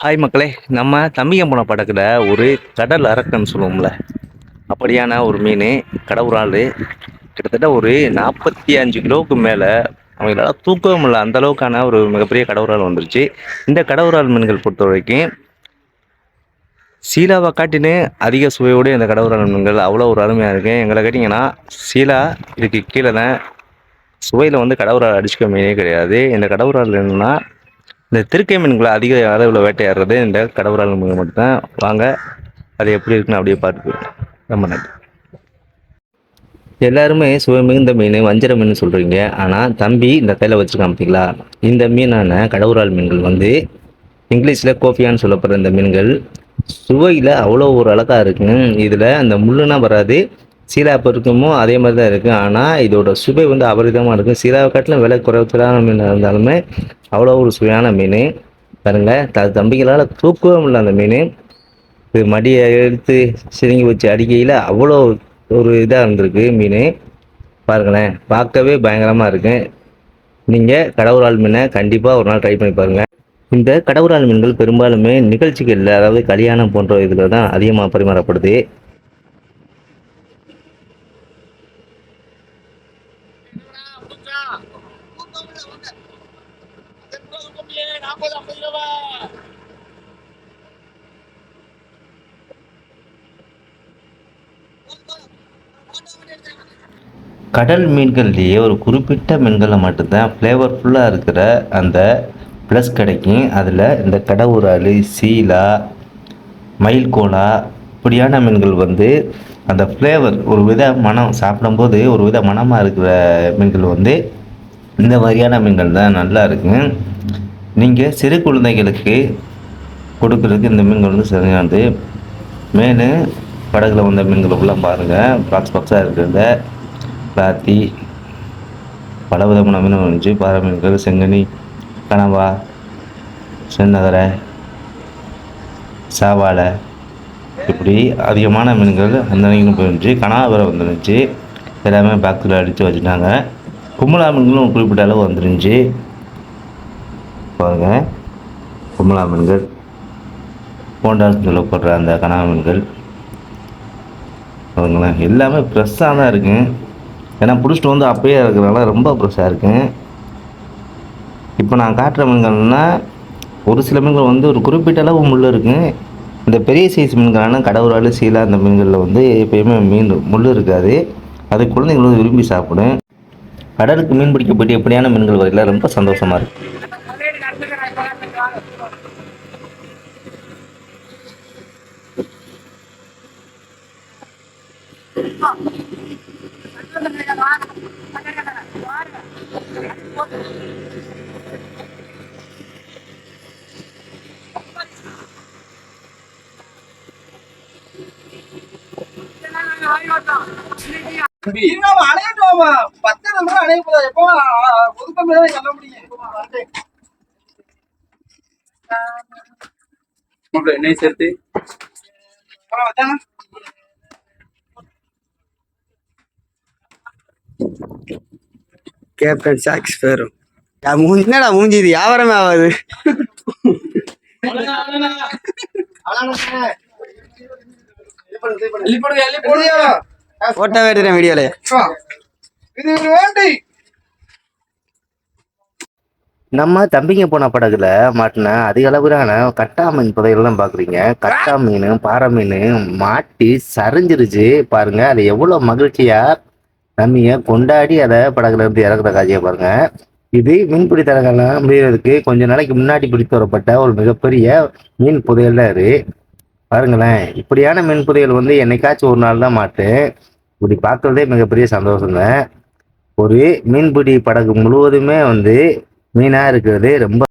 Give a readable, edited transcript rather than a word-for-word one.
Hi மக்களே, நம்ம தம்பியம்புன படத்தில் ஒரு கடல் அரக்கன்னு சொல்லுவோம்ல, அப்படியான ஒரு மீன் கடவுரால் கிட்டத்தட்ட ஒரு 45 கிலோவுக்கு மேலே அவங்களால தூக்கவும் முடியல. அந்த அளவுக்கான ஒரு மிகப்பெரிய கடவுரால் வந்துருச்சு. இந்த கடவுரால் மீன்கள் பொறுத்த வரைக்கும் சீலாவை காட்டினு அதிக சுவையோடு இந்த கடவுரால் மீன்கள் அவ்வளோ ஒரு அருமையாக இருக்குது. எங்களை கேட்டிங்கன்னா சீலா இதுக்கு கீழே தான் சுவையில் வந்து கடவுரால் அடிச்சுக்க மீனே கிடையாது. இந்த கடவுரால் என்னன்னா இந்த திருக்கை மீன்களை அதிக அளவில் வேட்டையாடுறது இந்த கடவுரால் மீன் மட்டும்தான். வாங்க அது எப்படி இருக்குன்னு அப்படியே பார்த்து ரொம்ப நன்றி. எல்லாருமே சுவை மிகுந்த மீன் வஞ்சர மீன் சொல்கிறீங்க, ஆனால் தம்பி இந்த கையில் வச்சுருக்கான் பார்த்தீங்களா, இந்த மீனான கடவுரால் மீன்கள் வந்து இங்கிலீஷில் கோஃபியான்னு சொல்லப்படுற இந்த மீன்கள் சுவையில் அவ்வளோ ஒரு அழகாக இருக்குங்க. இதில் அந்த முள்ளுனா வராது, சீலாப்பு இருக்குமோ அதே மாதிரி தான் இருக்குது. ஆனால் இதோட சுவை வந்து அபரிதமாக இருக்கும். சீலாவை காட்டிலும் விலை குறைச்சலான மீன் இருந்தாலுமே அவ்வளோ ஒரு சுவையான மீன் பாருங்க. தம்பிகளால் தூக்கவே முடியல அந்த மீன். இது மடியை எடுத்து சிரிங்கி வச்சு அடிக்கையில் அவ்வளோ ஒரு இதாக இருந்திருக்கு மீன். பாருங்களேன், பார்க்கவே பயங்கரமாக இருக்கு. நீங்கள் கடவுரால் மீனை கண்டிப்பாக ஒரு நாள் ட்ரை பண்ணி பாருங்கள். இந்த கடவுரால் மீன்கள் பெரும்பாலுமே நிகழ்ச்சிகளில், அதாவது கல்யாணம் போன்ற இதில் தான் அதிகமாக பரிமாறப்படுது. கடல் மீன்கள்லேயே ஒரு குறிப்பிட்ட மீன்களில் மட்டும்தான் ஃப்ளேவர்ஃபுல்லாக இருக்கிற அந்த ப்ளஸ் கிடைக்கும். அதில் இந்த கடவுரால், சீலா, மயில் கோலா இப்படியான மீன்கள் வந்து அந்த ஃப்ளேவர் ஒரு வித மனம், சாப்பிடும்போது ஒரு வித மனமாக இருக்கிற மீன்கள் வந்து இந்த மாதிரியான மீன்கள் தான் நல்லா இருக்குங்க. நீங்கள் சிறு குழந்தைகளுக்கு கொடுக்குறதுக்கு இந்த மீன்கள் வந்து சரியானது. மீன் படகுல வந்த மீன்களுக்குலாம் பாருங்கள், பாக்ஸாக இருக்கிறத பிளாத்தி பல விதமான மீன் வந்துச்சு. பாறை மீன்கள், செங்கனி, கனவா, சென்னகரை, சாவாலை இப்படி அதிகமான மீன்கள் அந்த மீனும் போயிருந்துச்சு. கனவா வந்துருந்துச்சு. எல்லாமே பாக்ஸில் அடித்து வச்சுட்டாங்க. கும்பலா மீன்களும் குறிப்பிட்ட அளவு வந்துருந்துச்சு. பாருங்கள், கும்பலா மீன்கள், போண்டால் சொல்லப்படுற அந்த கனவா மீன்கள் பாருங்களேன், எல்லாமே ஃப்ரெஷ்ஷாக தான் இருக்குங்க. ஏன்னா பிடிச்சிட்டு வந்து அப்பயே இருக்கிறனால ரொம்ப ஃப்ரெஷ்ஷாக இருக்குங்க. இப்போ நான் காட்டுற மீன்கள்னால் ஒரு சில மீன்கள் வந்து ஒரு குறிப்பிட்ட அளவு முள் இருக்குங்க. இந்த பெரிய சைஸ் மீன்களான கடவுரால், சீலா அந்த மீன்களில் வந்து எப்பயுமே மீன் முள் இருக்காது. அது குழந்தைகள் வந்து விரும்பி சாப்பிடும். கடலுக்கு மீன் பிடிக்க போயிட்டு எப்படியான மீன்கள் வரையில ரொம்ப சந்தோஷமாக இருக்குது. எண்ணெய் சேர்த்து கேப்டன் சாக்ஸ் பேரும் என்னடா மூஞ்சி, இது வியாபாரமே ஆகாது. போட்டோ எடுத்துறேன் வீடியோல. நம்ம தம்பிங்க போன படகுல மாட்டின அதிக அளவிலான கட்டா மீன் புதையெல்லாம் பார்க்குறீங்க. கட்டா மீன், பாறை மீன் மாட்டி சரிஞ்சிருச்சு பாருங்க. அது எவ்வளோ மகிழ்ச்சியா தம்பிங்க கொண்டாடி அதை படகுல இருந்து இறக்குற காட்சியை பாருங்க. இது மீன்பிடி தடங்கள்லாம் முடியறதுக்கு கொஞ்ச நாளைக்கு முன்னாடி பிடித்து வரப்பட்ட ஒரு மிகப்பெரிய மீன் புதையல் தான் இது. பாருங்களேன், இப்படியான மீன் புதையல் வந்து என்னைக்காச்சும் ஒரு நாள் தான் மாட்டேன். இப்படி பார்க்குறதே மிகப்பெரிய சந்தோஷங்க. ஒரு மீன்பிடி படகு முழுவதுமே வந்து மீனாக இருக்கிறது ரொம்ப